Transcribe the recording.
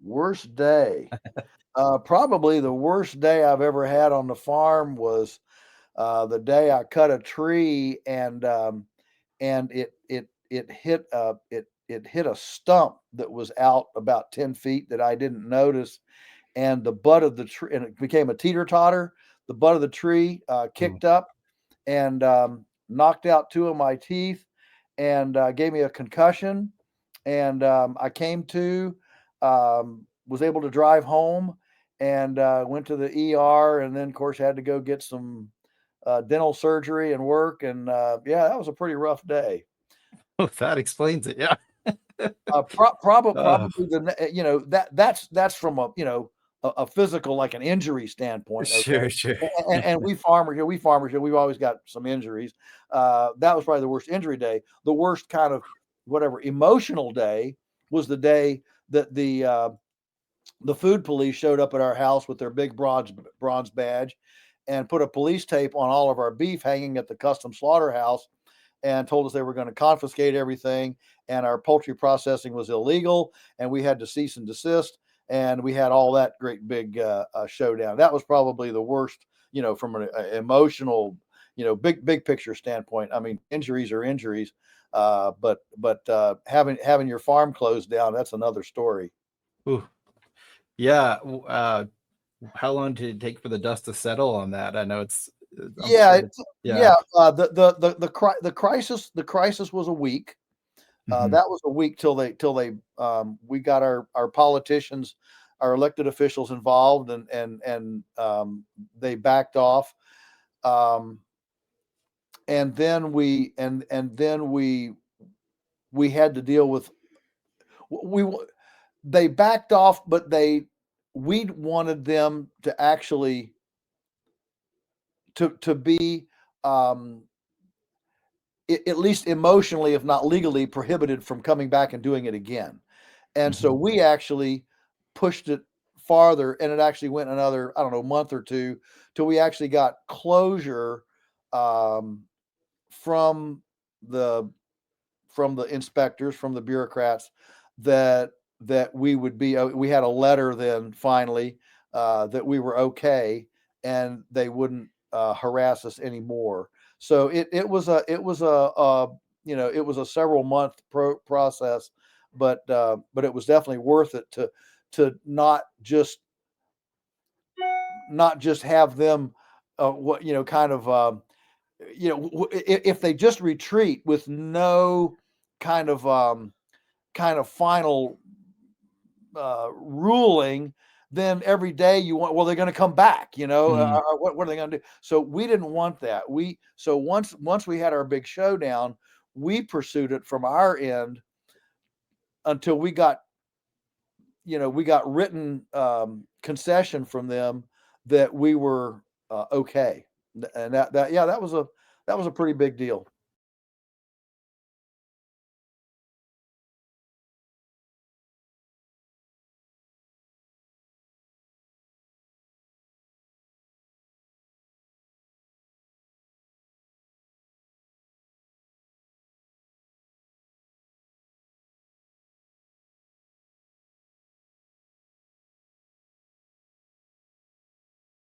Worst day. Probably the worst day I've ever had on the farm was the day I cut a tree and it hit it hit a stump that was out about 10 feet that I didn't notice, and the butt of the tree, and it became a teeter totter. The butt of the tree Oh, kicked up and knocked out two of my teeth and gave me a concussion. And I came to, was able to drive home and went to the ER, and then, of course, had to go get some dental surgery and work. And yeah, that was a pretty rough day. that explains it. Yeah. Oh, Probably that's from a physical, like an injury standpoint. Okay, sure, sure. and we farmers here, we've always got some injuries. That was probably the worst injury day. The worst kind of whatever emotional day was the day that the food police showed up at our house with their big bronze badge and put a police tape on all of our beef hanging at the custom slaughterhouse and told us they were going to confiscate everything and our poultry processing was illegal and we had to cease and desist, and we had all that great big showdown. That was probably the worst, from an emotional, big picture standpoint. I mean, injuries are injuries, but having your farm closed down, that's another story. Ooh. Yeah. How long did it take for the dust to settle on that? I know I'm Yeah, sure. Yeah. yeah. The crisis was a week. Hmm. That was a week till they we got our politicians, our elected officials involved, and they backed off. Um, and then we had to deal with we they backed off, but we wanted them to actually to be um, at least emotionally, if not legally, prohibited from coming back and doing it again. And so Hmm. we actually pushed it farther, and it actually went another, I don't know, month or two till we actually got closure um, from the inspectors, from the bureaucrats, that we would be. We had a letter then finally that we were okay, and they wouldn't harass us anymore. So it was a several month process, but it was definitely worth it to not just have them what kind of if they just retreat with no kind of final ruling, then every day you want, well, they're going to come back, Hmm. what are they going to do? So we didn't want that. So once we had our big showdown, we pursued it from our end until we got written concession from them that we were okay. And that was a pretty big deal.